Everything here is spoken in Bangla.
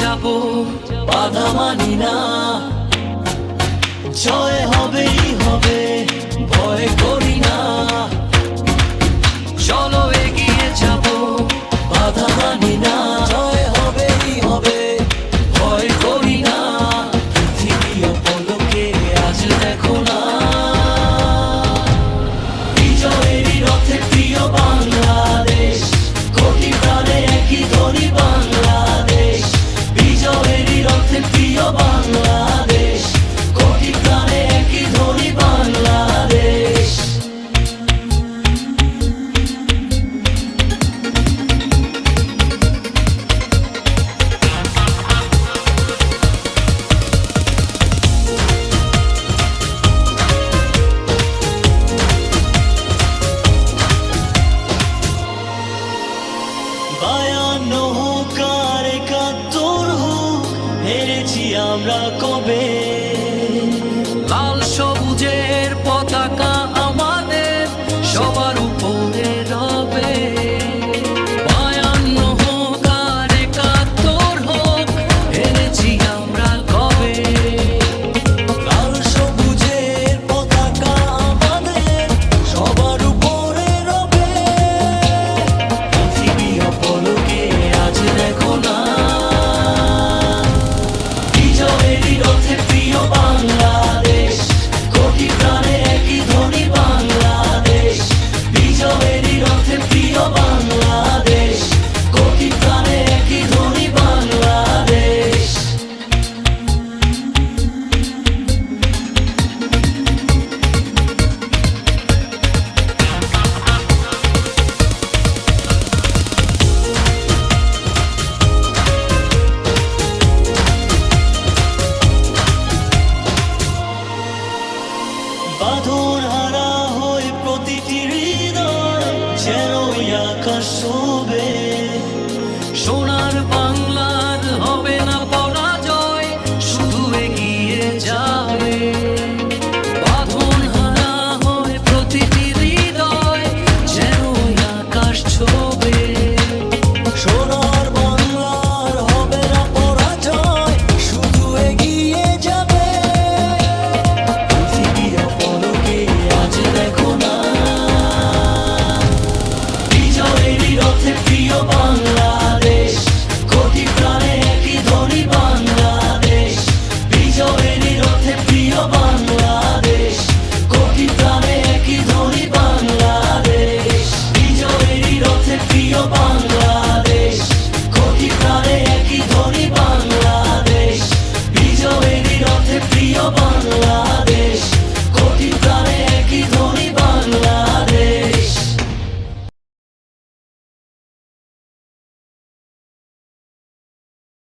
যাব, বাধা মানি না, জয় হবেই হবে, ভয় করি না। চলো এগিয়ে যাব, বাধা মানি না, জয় হবেই হবে, ভয় করি না। পৃথিবী অপলোকে আজ দেখো না, বিজয়েরই রথে প্রিয় বাংলাদেশ, কোটি প্রাণে একই ধ্বনি বাংলাদেশ। বিজয়েরই রথে প্রিয় বাংলাদেশ, কোটি প্রাণে একই ধ্বনি বাংলাদেশ। বায়ান্ন হোক আর ৭১ হোক, হেরেছি আমরা কবে? লাল সবুজের পতাকা আমাদের সবার উপরে রবে। বায়ান্ন হোক আর ৭১ হোক, হেরেছি আমরা কবে? লাল সবুজের পতাকা আমাদের সবার উপরে রবে। পৃথিবী অপলোকে আজ দেখো না, বিজয়েরই রথে প্রিয় বাংলাদেশ, কোটি প্রাণে একই ধ্বনি বাংলাদেশ। বিজয়েরই রথে প্রিয় বাংলাদেশ, কোটি প্রাণে একই ধ্বনি বাংলাদেশ। বাঁধন হারা হয়ে প্রতিটি হৃদয় যেন আকাশ শোবে। সোনার বাংলা